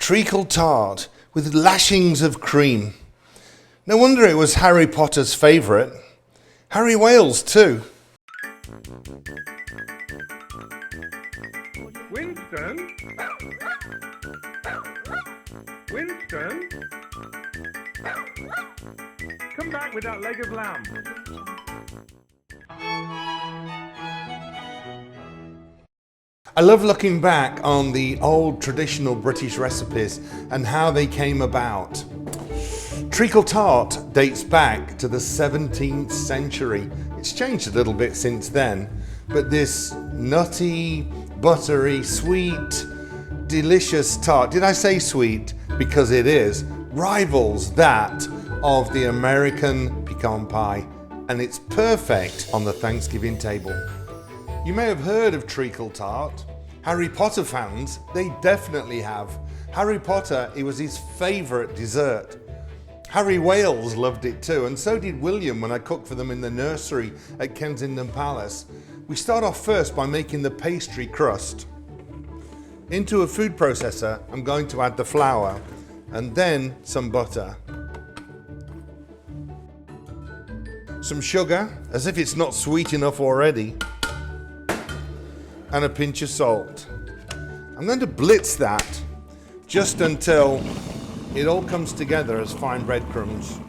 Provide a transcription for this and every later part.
Treacle Tart with lashings of cream. No wonder it was Harry Potter's favourite. Harry Wales too. Winston? Winston? Come back with that leg of lamb. I love looking back on the old traditional British recipes and how they came about. Treacle Tart dates back to the 17th century. It's changed a little bit since then, but this nutty, buttery, sweet, delicious tart, did I say sweet? Because it is, rivals that of the American pecan pie, and it's perfect on the Thanksgiving table. You may have heard of Treacle Tart. Harry Potter fans, they definitely have. Harry Potter, it was his favourite dessert. Harry Wales loved it too, and so did William when I cooked for them in the nursery at Buckingham Palace. We start off first by making the pastry crust. Into a food processor, I'm going to add the flour and then some butter. Some sugar, as if it's not sweet enough already, and a pinch of salt. I'm going to blitz that just until it all comes together as fine breadcrumbs.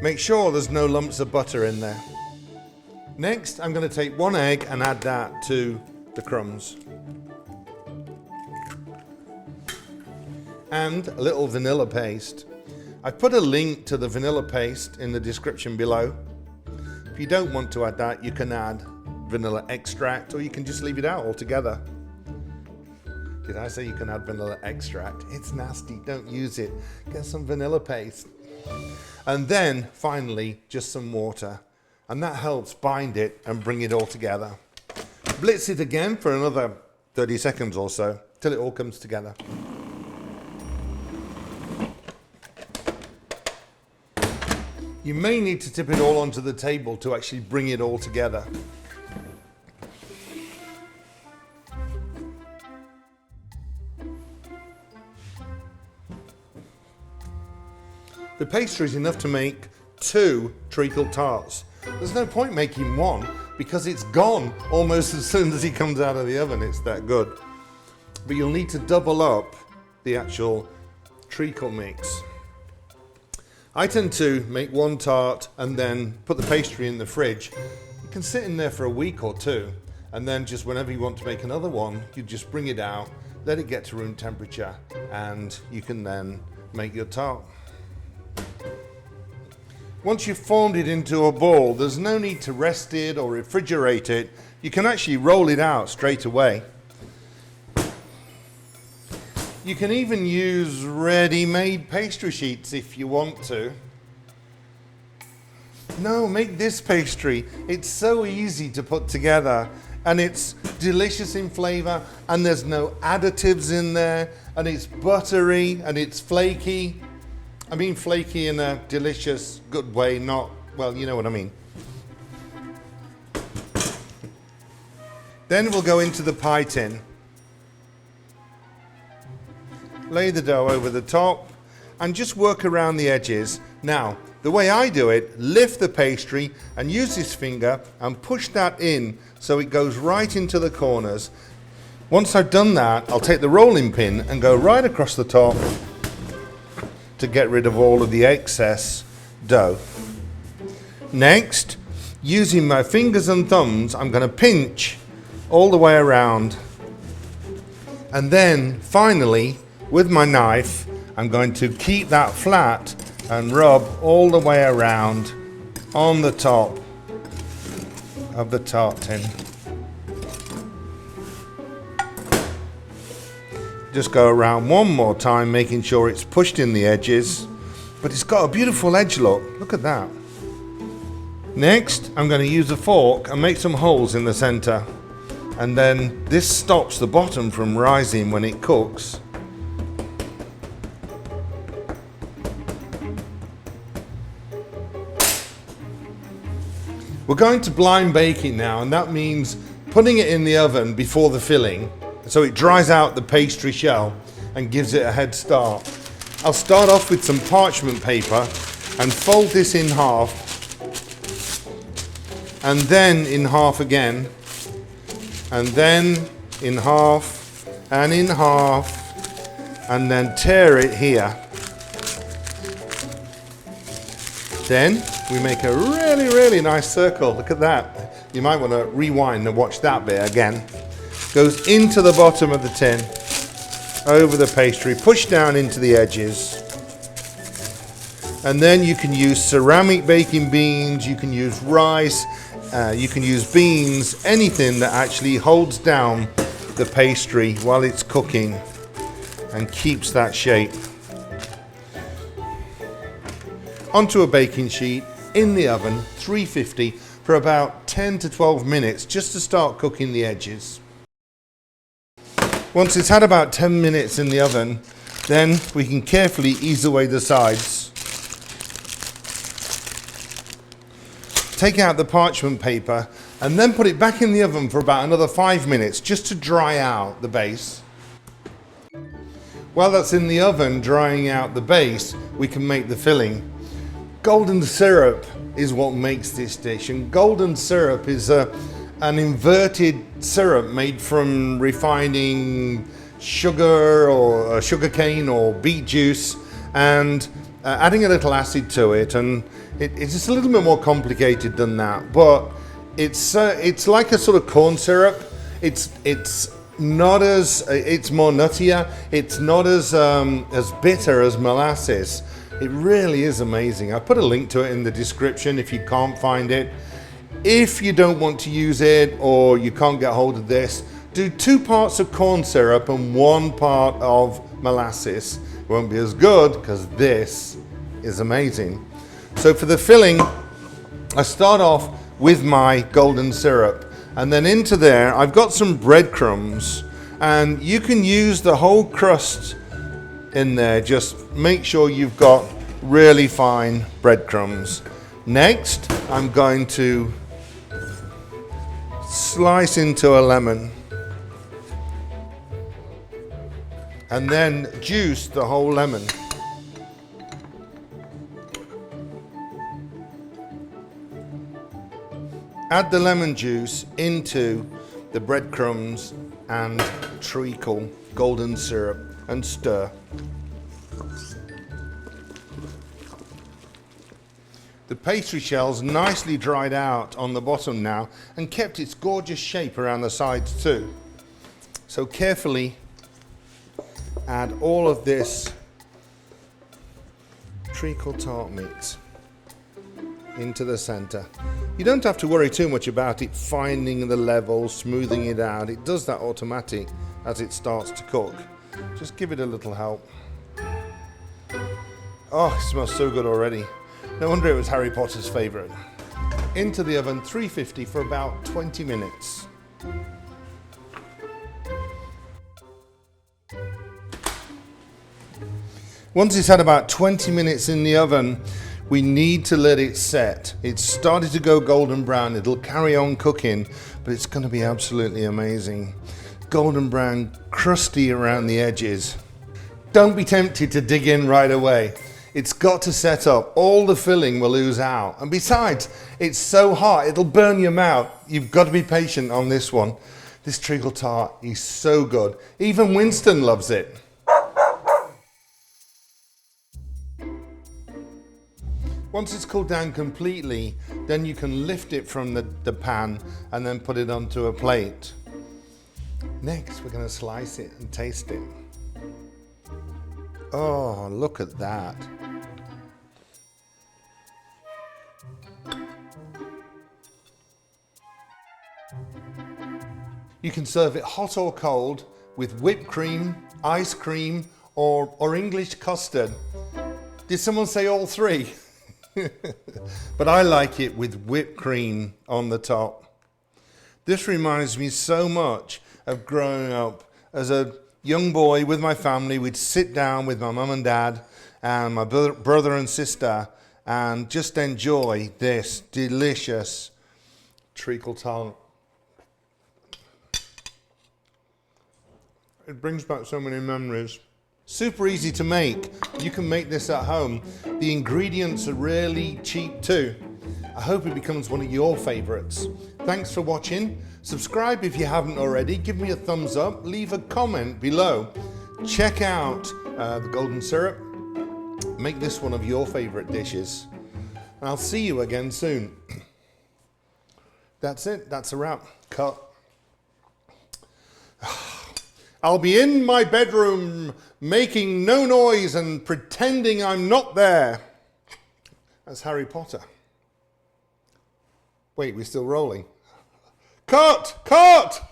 Make sure there's no lumps of butter in there. Next, I'm going to take one egg and add that to the crumbs. And a little vanilla paste. I've put a link to the vanilla paste in the description below. If you don't want to add that, you can add vanilla extract, or you can just leave it out altogether. Did I say you can add vanilla extract? It's nasty, don't use it. Get some vanilla paste. And then, finally, just some water. And that helps bind it and bring it all together. Blitz it again for another 30 seconds or so, till it all comes together. You may need to tip it all onto the table to actually bring it all together. The pastry is enough to make 2 treacle tarts. There's no point making one because it's gone almost as soon as it comes out of the oven. It's that good. But you'll need to double up the actual treacle mix. I tend to make 1 tart and then put the pastry in the fridge. It can sit in there for a week or 2, and then just whenever you want to make another one, you just bring it out, let it get to room temperature, and you can then make your tart. Once you've formed it into a ball, there's no need to rest it or refrigerate it. You can actually roll it out straight away. You can even use ready-made pastry sheets if you want to. No, make this pastry. It's so easy to put together, and it's delicious in flavour, and there's no additives in there, and it's buttery and it's flaky. I mean flaky in a delicious, good way, not, well, you know what I mean. Then we'll go into the pie tin. Lay the dough over the top and just work around the edges. Now, the way I do it, lift the pastry and use this finger and push that in so it goes right into the corners. Once I've done that, I'll take the rolling pin and go right across the top to get rid of all of the excess dough. Next, using my fingers and thumbs, I'm going to pinch all the way around. And then, finally, with my knife, I'm going to keep that flat and rub all the way around on the top of the tart tin. Just go around one more time, making sure it's pushed in the edges, but it's got a beautiful edge look. Look at that. Next, I'm going to use a fork and make some holes in the center, and then this stops the bottom from rising when it cooks. We're going to blind baking now, and that means putting it in the oven before the filling so it dries out the pastry shell and gives it a head start. I'll start off with some parchment paper and fold this in half, and then in half again, and then in half, and in half, and then tear it here. Then we make a really, really nice circle. Look at that. You might want to rewind and watch that bit again. Goes into the bottom of the tin, over the pastry, push down into the edges. And then you can use ceramic baking beans, you can use rice, you can use beans, anything that actually holds down the pastry while it's cooking and keeps that shape. Onto a baking sheet, in the oven, 350, for about 10 to 12 minutes, just to start cooking the edges. Once it's had about 10 minutes in the oven, then we can carefully ease away the sides. Take out the parchment paper and then put it back in the oven for about another 5 minutes just to dry out the base. While that's in the oven drying out the base, we can make the filling. Golden syrup is what makes this dish, and golden syrup is an inverted syrup made from refining sugar or sugar cane or beet juice and adding a little acid to it, and it's just a little bit more complicated than that, but it's like a sort of corn syrup. It's not as it's more nuttier. It's not as bitter as molasses. It really is amazing. I'll put a link to it in the description if you can't find it. If you don't want to use it or you can't get hold of this, do 2 parts of corn syrup and 1 part of molasses. It won't be as good because this is amazing. So for the filling, I start off with my golden syrup, and then into there I've got some breadcrumbs, and you can use the whole crust in there. Just make sure you've got really fine breadcrumbs. Next, I'm going to slice into a lemon and then juice the whole lemon. Add the lemon juice into the breadcrumbs and treacle golden syrup and stir. The pastry shell's nicely dried out on the bottom now and kept its gorgeous shape around the sides too. So carefully add all of this treacle tart mix into the center. You don't have to worry too much about it finding the level, smoothing it out. It does that automatic as it starts to cook. Just give it a little help. Oh, it smells so good already. No wonder it was Harry Potter's favorite. Into the oven, 350 for about 20 minutes. Once it's had about 20 minutes in the oven, we need to let it set. It's started to go golden brown. It'll carry on cooking, but it's going to be absolutely amazing. Golden brown, crusty around the edges. Don't be tempted to dig in right away. It's got to set up. All the filling will ooze out. And besides, it's so hot, it'll burn your mouth. You've got to be patient on this one. This treacle tart is so good. Even Winston loves it. Once it's cooled down completely, then you can lift it from the pan and then put it onto a plate. Next, we're going to slice it and taste it. Oh, look at that. You can serve it hot or cold with whipped cream, ice cream, or English custard. Did someone say all three? But I like it with whipped cream on the top. This reminds me so much of growing up as a young boy with my family. We'd sit down with my mum and dad and my brother and sister and just enjoy this delicious Treacle Tart. It brings back so many memories. Super easy to make. You can make this at home. The ingredients are really cheap too. I hope it becomes one of your favorites. Thanks for watching. Subscribe if you haven't already. Give me a thumbs up. Leave a comment below. Check out the golden syrup. Make this one of your favorite dishes. And I'll see you again soon. That's it. That's a wrap. Cut. I'll be in my bedroom making no noise and pretending I'm not there. That's Harry Potter. Wait, we're still rolling. Cut! Cut!